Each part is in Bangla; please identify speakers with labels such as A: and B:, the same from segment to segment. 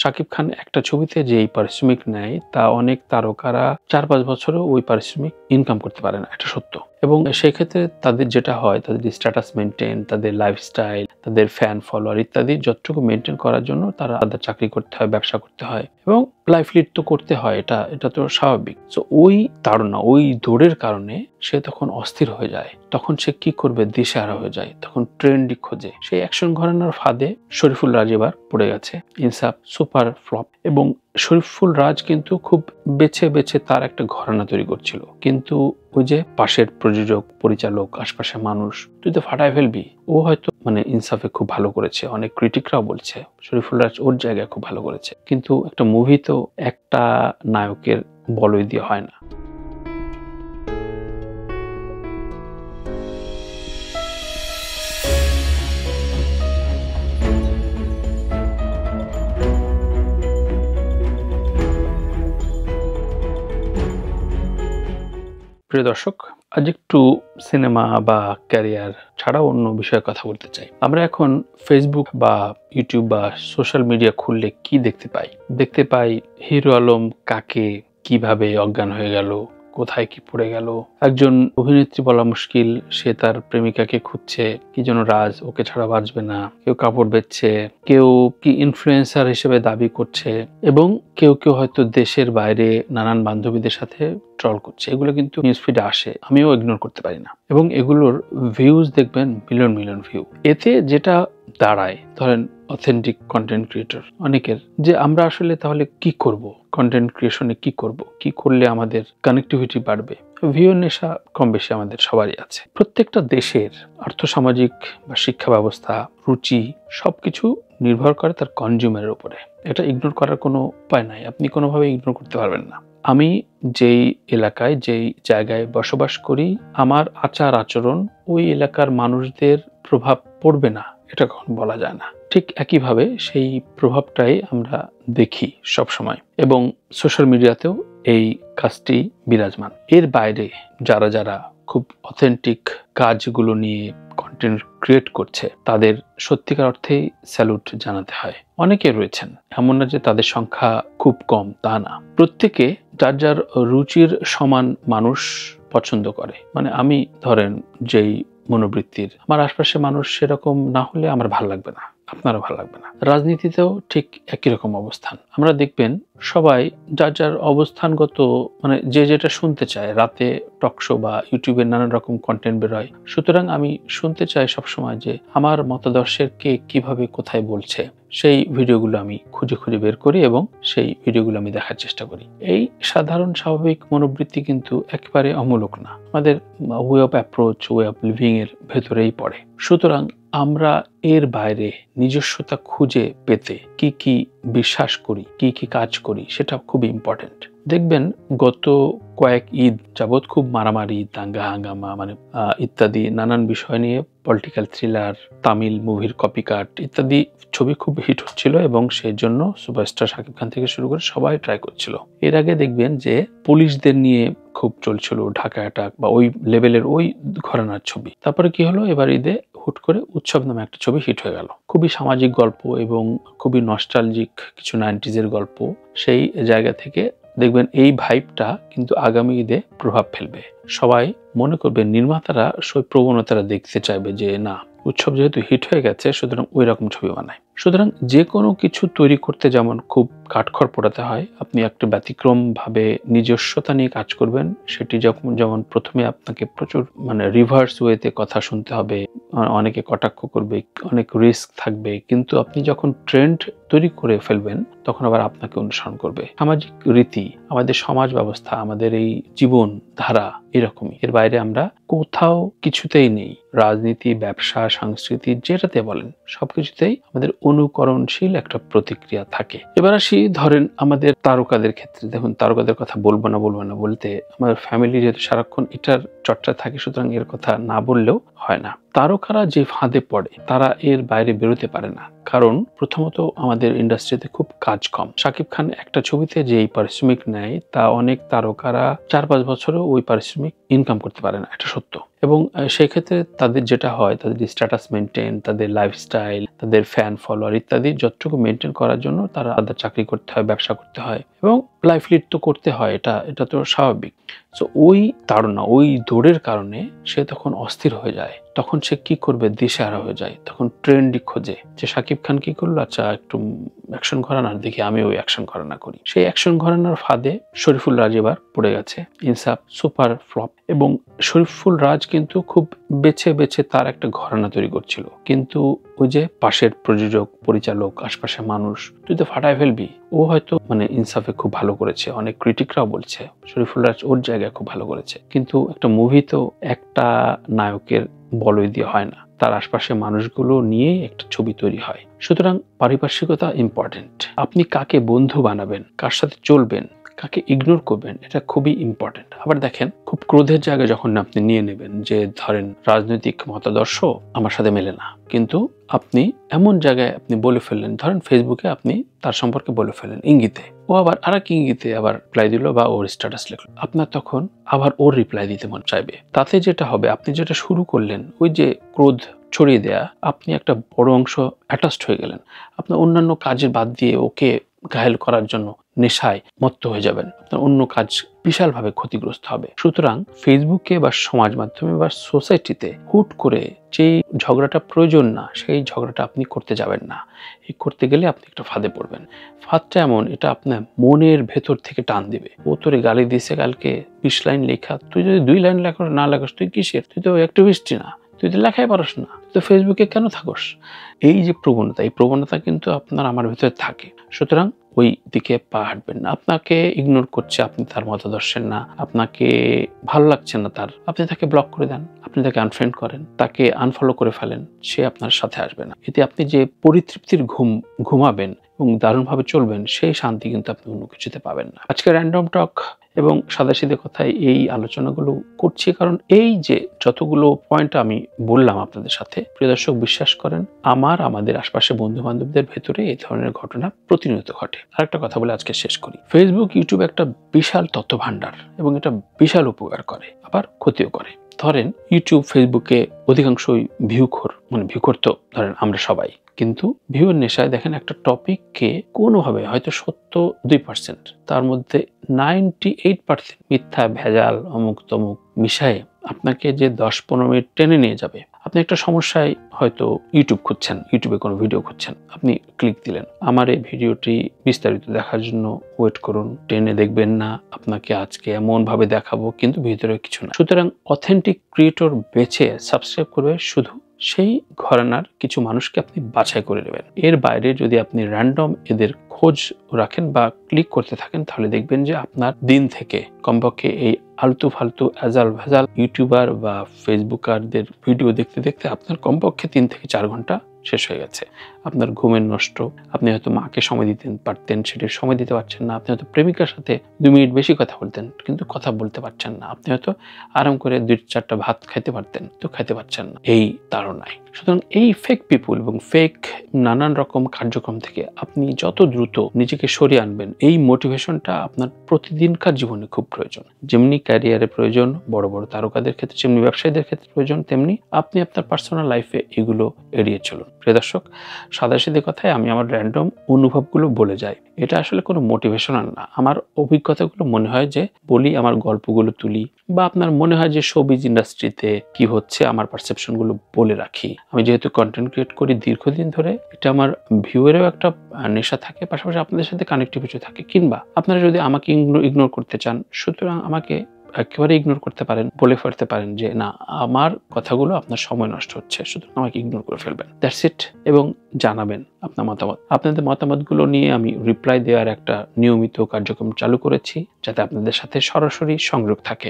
A: শাকিব খান একটা ছবিতে যেই পারিশ্রমিক নেয় তা অনেক তারকারা ৪-৫ বছরেও ওই পারিশ্রমিক ইনকাম করতে পারে না, এটা সত্য। এবং সেক্ষেত্রে তাদের যেটা হয়, তাদের স্ট্যাটাস মেনটেন, তাদের লাইফস্টাইল, তাদের ফ্যান ফলোয়ার ইত্যাদি যতটুকু মেনটেন করার জন্য তারা তাদের চাকরি করতে হয়, ব্যবসা করতে হয় এবং লাইফ লিড তো করতে হয়, এটা তো স্বাভাবিক। সো ওই তাড়না, ওই দৌড়ের কারণে সে তখন অস্থির হয়ে যায়। তখন সে কি করবে দিশেহারা হয়ে যায়, তখন ট্রেন্ডই খোঁজে। সেই অ্যাকশন ঘরানার ফাঁদে শরীফুল রাজ এবার পড়ে গেছে। ইনসাফ সুপার ফ্লপ, এবং শরীফুল রাজ কিন্তু খুব বেছে বেছে তার একটা ঘরানা তৈরি করছিল, কিন্তু ওই যে পাশের প্রযোজক, পরিচালক, আশপাশের মানুষ, তুই তো ফাটায় ফেলবি। ও হয়তো ইনসাফে খুব ভালো করেছে, অনেক ক্রিটিকরাও বলছে শরীফুল রাজ ওর জায়গায় খুব ভালো করেছে, কিন্তু একটা মুভি তো একটা নায়কের বলয় দিয়ে হয় না। প্রিয় দর্শক, আজ একটু সিনেমা বা ক্যারিয়ার ছাড়াও অন্য বিষয়ে কথা বলতে চাই। আমরা এখন ফেসবুক বা ইউটিউব বা সোশ্যাল মিডিয়া খুললে কি দেখতে পাই হিরো আলম কাকে কিভাবে অজ্ঞান হয়ে গেল, কোথায় কি পড়ে গেল। একজন অভিনেত্রী বলা মুশকিল, সে তার প্রেমিকাকে খুঁজছে, কি যেন রাজ, ওকে ছাড়া বাঁচবে না। কেউ কাপড় বেচছে, কেউ কি ইনফ্লুয়েন্সার হিসেবে দাবি করছে, এবং কেউ হয়তো দেশের বাইরে নানান বান্ধবীদের সাথে ট্রল করছে। এগুলো কিন্তু নিউজ ফিডে আসে, আমিও ইগনোর করতে পারি না। এবং এগুলোর ভিউজ দেখবেন মিলিয়ন ভিউ। এতে যেটা দাঁড়ায়, ধরেন অথেন্টিক কন্টেন্ট ক্রিয়েটর অনেকের, যে আমরা আসলে তাহলে কি করব, কন্টেন্ট ক্রিয়েশনে কি করব, কি করলে আমাদের কানেক্টিভিটি বাড়বে। ভিউ নেশা কম বেশি আমাদের সবারই আছে। প্রত্যেকটা দেশের আর্থসামাজিক বা শিক্ষা ব্যবস্থা, রুচি সবকিছু নির্ভর করে তার কনজিউমারের উপরে। এটা ইগনোর করার কোনো উপায় নাই, আপনি কোনোভাবে ইগনোর করতে পারবেন না। আমি যেই এলাকায়, যেই জায়গায় বসবাস করি, আমার আচার আচরণ ওই এলাকার মানুষদের প্রভাব পড়বে না, এটা কখন বলা যায় না। ঠিক একইভাবে সেই প্রভাবটাই আমরা দেখি সব সময়, এবং সোশ্যাল মিডিয়াতেও এই কাজটি বিরাজমান। এর বাইরে যারা খুব অথেন্টিক কাজগুলো নিয়ে কন্টেন্ট ক্রিয়েট করছে, তাদের সত্যিকার অর্থেই স্যালুট জানাতে হয়। অনেকে রয়েছেন, এমন না যে তাদের সংখ্যা খুব কম, তা না। প্রত্যেকে যার রুচির সমান মানুষ পছন্দ করে। আমি ধরেন যেই মনোবৃত্তির, আমার আশপাশে মানুষ সেরকম না হলে আমার ভালো লাগবে না, আপনারও ভালো লাগবে না। রাজনীতিতেও ঠিক একই রকম অবস্থান। আমরা দেখবেন সবাই যার অবস্থানগত, যে যেটা শুনতে চায়। রাতে টকশো বা ইউটিউবে নানান রকম কন্টেন্ট বেরোয়, সুতরাং আমি শুনতে চাই সবসময় যে আমার মতাদর্শের কে কিভাবে কোথায় বলছে। সেই ভিডিওগুলো আমি খুঁজে বের করি এবং সেই ভিডিওগুলো আমি দেখার চেষ্টা করি। এই সাধারণ স্বাভাবিক মনোবৃত্তি কিন্তু একেবারে অমূলক না, আমাদের way of approach, way of living এর ভেতরেই পড়ে। সুতরাং আমরা এর বাইরে নিজস্বতা খুঁজে পেতে কি বিশ্বাস করি, কি কাজ করি, সেটা খুব ইম্পর্টেন্ট। দেখবেন গত কয়েক ঈদ যাবৎ খুব মারামারি, দাঙ্গা হাঙ্গামা ইত্যাদি নানান বিষয় নিয়ে, পলিটিক্যাল থ্রিলার, তামিল মুভির কপিকাট ইত্যাদি ছবি খুব হিট হচ্ছিল, এবং সেই জন্য সুপারস্টার শাকিব খান থেকে শুরু করে সবাই ট্রাই করছিল। এর আগে দেখবেন যে পুলিশদের নিয়ে খুব চলছিল, ঢাকা অ্যাটাক বা ওই লেভেলের ওই ঘরানার ছবি। তারপরে কি হলো, এবার ঈদে হুট করে উৎসব নামে একটা ছবি হিট হয়ে গেল। খুবই সামাজিক গল্প এবং খুবই নস্টালজিক কিছু 90s গল্প। সেই জায়গা থেকে দেখবেন এই ভাইবটা কিন্তু আগামী ঈদে প্রভাব ফেলবে। সবাই মনে করবে, নির্মাতারা সেই প্রবণতারা দেখতে চাইবে যে না, উৎসব যেহেতু হিট হয়ে গেছে, সুতরাং ওই রকম ছবি বানায়। সুতরাং যে কোনো কিছু তৈরি করতে যেমন খুব কাঠখড় পোড়াতে হয়, আপনি একটা ব্যতিক্রম ভাবে নিজস্বতা নিয়ে কাজ করবেন, সেটি যেমন প্রথমে আপনাকে প্রচুর রিভার্স ওয়েতে কথা শুনতে হবে, অনেকে কটাক্ষ করবে, অনেক রিস্ক থাকবে, কিন্তু আপনি যখন ট্রেন্ড তৈরি করে ফেলবেন, তখন আবার আপনাকে অনুসরণ করবে। সামাজিক রীতি, আমাদের সমাজ ব্যবস্থা, আমাদের এই জীবন ধারা এরকমই। এর বাইরে আমরা কোথাও কিছুতেই নেই। রাজনীতি, ব্যবসা, সংস্কৃতি, যেটাতে বলেন, সবকিছুতেই আমাদের অনুকরণশীল একটা প্রতিক্রিয়া থাকে। এবার আসি ধরেন আমাদের তারকাদের ক্ষেত্রে। দেখুন, তারকাদের কথা বলবো না বলতে আমাদের ফ্যামিলি যেহেতু সারাক্ষণ এটার চর্চা থাকে, সুতরাং এর কথা না বললেও হয় না। তারকারা যে ফাঁদে পড়ে, তারা এর বাইরে বেরোতে পারে না, কারণ প্রথমত আমাদের ইন্ডাস্ট্রিতে খুব কাজ কম। শাকিব খান একটা ছবিতে যেই পারিশ্রমিক নেয় তা অনেক তারকারা ৪-৫ বছরেও ওই পারিশ্রমিক ইনকাম করতে পারে না, এটা সত্য। এবং সেই ক্ষেত্রে তাদের যেটা হয়, তাদের স্ট্যাটাস মেনটেন, তাদের লাইফস্টাইল, তাদের ফ্যান ফলোয়ার ইত্যাদি যতটুকু মেনটেন করার জন্য তারা তাদের চাকরি করতে হয়, ব্যবসা করতে হয় এবং লাইফ লিড তো করতে হয়, এটা তো স্বাভাবিক। সো ওই তাড়না, ওই দৌড়ের কারণে সে তখন অস্থির হয়ে যায়। তখন সে কি করবে দিশেহারা হয়ে যায়। তখন ট্রেন্ডই খোঁজে যে শাকিব খান কি করলো, আচ্ছা একটু অ্যাকশন ঘরানার দেখি, আমি ওই অ্যাকশন ঘরানা করি। সেই অ্যাকশন ঘরানার ফাঁদে শরীফুল রাজ এবার পড়ে গেছে। ইনসাফ সুপার ফ্লপ, এবং শরীফুল রাজ কিন্তু খুব বেছে বেছে তার একটা ঘরানা তৈরি করছিল, কিন্তু ওই যে পাশের প্রযোজক, পরিচালক, আশপাশের মানুষ, তুই তো ফাটায় ফেলবি। ও হয়তো ইনসাফে খুব ভালো করেছে, অনেক ক্রিটিকরাও বলছে শরীফুল রাজ ওর জায়গায় খুব ভালো করেছে, কিন্তু একটা মুভি তো একটা নায়কের বলয় দিয়ে হয় না, তার আশপাশের মানুষগুলো নিয়ে একটা ছবি তৈরি হয়। সুতরাং পারিপার্শ্বিকতা ইম্পর্টেন্ট। আপনি কাকে বন্ধু বানাবেন, কার সাথে চলবেন, কাকে ইগনোর করবেন, এটা খুবই ইম্পর্টেন্ট। আবার দেখেন, খুব ক্রোধের জায়গায় যখন আপনি নিয়ে নেবেন যে ধরেন রাজনৈতিক মতাদর্শ আমার সাথে মেলে না, কিন্তু আপনি এমন জায়গায় আপনি বলে ফেললেন, ধরেন ফেসবুকে আপনি তার সম্পর্কে বলে ফেললেন ইঙ্গিতে, ও আবার আরেক ইঙ্গিতে আবার রিপ্লাই দিল বা ওর স্ট্যাটাস লিখলো, আপনার তখন আবার ওর রিপ্লাই দিতে মন চাইবে। তাতে যেটা হবে, আপনি যেটা শুরু করলেন ওই যে ক্রোধ ছড়িয়ে দেয়া, আপনি একটা বড় অংশ অ্যাটাচড হয়ে গেলেন। আপনার অন্যান্য কাজের বাদ দিয়ে ওকে ঘায়েল করার জন্য নেশায় মত্ত হয়ে যাবেন, আপনার অন্য কাজ বিশালভাবে ক্ষতিগ্রস্ত হবে। সুতরাং ফেসবুকে বা সমাজ মাধ্যমে বা সোসাইটিতে হুট করে যেই ঝগড়াটা প্রয়োজন না, সেই ঝগড়াটা আপনি করতে যাবেন না। এই করতে গেলে আপনি একটা ফাঁদে পড়বেন। ফাঁদটা এমন, এটা আপনার মনের ভেতর থেকে টান দিবে। ও তোরে গালি দিয়েছে কালকে 20 লাইন লেখা, তুই যদি 2 লাইন লেখা না লেখাস, তুই কিসের? তুই তো অ্যাক্টিভিস্টই না, তুই তো লেখাই পারস না, তুই তো ফেসবুকে কেন থাকস? এই যে প্রবণতা, এই প্রবণতা কিন্তু আপনার আমার ভেতরে থাকে। সুতরাং ওই দিকে পা হাঁটবেন না। আপনাকে ইগনোর করছে, আপনি তার মতাদর্শের না, আপনাকে ভালো লাগছে না তার, আপনি তাকে ব্লক করে দেন, আপনি তাকে আনফ্রেন্ড করেন, তাকে আনফলো করে ফেলেন, সে আপনার সাথে আসবে না। এতে আপনি যে পরিতৃপ্তির ঘুমাবেন এবং দারুণভাবে চলবেন, সেই শান্তি কিন্তু আপনি অন্য কিছুতে পাবেন না। আজকে র্যান্ডম টক এবং সাদাসিধে কথায় এই আলোচনাগুলো করছি কারণ এই যে যতগুলো পয়েন্ট আমি বললাম আপনাদের সাথে, প্রিয় দর্শক, বিশ্বাস করেন আমাদের আশপাশে বন্ধু বান্ধবদের ভেতরে এই ধরনের ঘটনা প্রতিনিয়ত ঘটে। আরেকটা কথা বলে আজকে শেষ করি। ফেসবুক, ইউটিউব একটা বিশাল তথ্য ভান্ডার এবং এটা বিশাল উপকার করে, আবার ক্ষতিও করে। ধরেন ইউটিউব, ফেসবুকে অধিকাংশই ভিউখোর, ভিউখোর তো ধরেন আমরা সবাই, কিন্তু ভিউয়ের নেশায় দেখেন একটা টপিককে কোনোভাবে হয়তো সত্য 2%, তার মধ্যে 98% মিথ্যা, ভেজাল, অমুক তমুক মিশায়ে আপনাকে যে 10-15 মিনিট টেনে নিয়ে যাবে। আপনি একটা সমস্যায় হয়তো ইউটিউব খুঁজছেন, ইউটিউবে কোনো ভিডিও খুঁজছেন, আপনি ক্লিক দিলেন, আমার এই ভিডিওটি বিস্তারিত দেখার জন্য ওয়েট করুন, টেনে দেখবেন না, আপনাকে আজকে এমন ভাবে দেখাবো, কিন্তু ভিতরে কিছু না। সুতরাং অথেন্টিক ক্রিয়েটর বেছে সাবস্ক্রাইব করবে শুধু সেই ঘরানার কিছু মানুষকে আপনি বাছাই করে নেবেন। এর বাইরে যদি আপনি র্যান্ডম এদের খোঁজ রাখেন বা ক্লিক করতে থাকেন, তাহলে দেখবেন যে আপনার দিন থেকে কমপক্ষে এই আলতু ফালতু আজাল ভেজাল ইউটিউবার বা ফেসবুকারদের ভিডিও দেখতে দেখতে আপনার কমপক্ষে 3 থেকে 4 ঘন্টা শেষ হয়ে গেছে। আপনার ঘুমের নষ্ট, আপনি হয়তো মাকে সময় দিতে পারতেন, সেটির সময় দিতে পারছেন না। আপনি হয়তো প্রেমিকার সাথে 2 মিনিট বেশি কথা বলতেন, কিন্তু কথা বলতে পারছেন না। আপনি হয়তো আরাম করে 2-4টা ভাত খাইতে পারতেন, তো খাইতে পারছেন না এই তাড়নায়। সুতরাং এই ফেক পিপুল এবং ফেক নানান রকম কার্যক্রম থেকে আপনি যত দ্রুত নিজেকে সরিয়ে আনবেন, এই মোটিভেশনটা আপনার প্রতিদিনকার জীবনে খুব প্রয়োজন। যেমনি ক্যারিয়ারে প্রয়োজন, বড় বড় তারকাদের ক্ষেত্রে, যেমনি ব্যবসায়ীদের ক্ষেত্রে প্রয়োজন, তেমনি আপনি আপনার পার্সোনাল লাইফে এগুলো এড়িয়ে চলুন। প্রিয় দর্শক, সাদাসিধে কথায় আমি আমার র্যান্ডম অনুভবগুলো বলে যাই। এটা আসলে কোনো মোটিভেশনাল না, আমার অভিজ্ঞতাগুলো মনে হয় যে বলি, আমার গল্পগুলো তুলি, বা আপনার মনে হয় যে শোবিজ ইন্ডাস্ট্রিতে কি হচ্ছে আমার পারসেপশনগুলো বলে রাখি। আমি যেহেতু কন্টেন্ট ক্রিয়েট করি দীর্ঘদিন ধরে, এটা আমার ভিউয়েরও একটা নেশা থাকে, পাশাপাশি আপনাদের সাথে কানেক্টিভিটি থাকে। কিংবা আপনারা যদি আমাকে ইগনোর করতে চান, সুতরাং আমাকে একেবারে ইগনোর করতে পারেন, বলে ফেলতে পারেন যে না, আমার কথাগুলো আপনার সময় নষ্ট হচ্ছে, সুতরাং আমাকে ইগনোর করে ফেলবেন, দ্যাটস ইট। এবং জানাবেন আপনার মতামত। আপনাদের মতামতগুলো নিয়ে আমি রিপ্লাই দেওয়ার একটা নিয়মিত কার্যক্রম চালু করেছি, যাতে আপনাদের সাথে সরাসরি সংযোগ থাকে।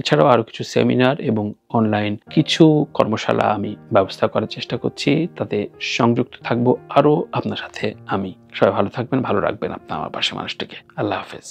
A: এছাড়াও আরও কিছু সেমিনার এবং অনলাইন কিছু কর্মশালা আমি ব্যবস্থা করার চেষ্টা করছি, তাতে সংযুক্ত থাকবো আরও আপনার সাথে আমি। সবাই ভালো থাকবেন, ভালো রাখবেন আপনার আমার পাশে মানুষটিকে। আল্লাহ হাফেজ।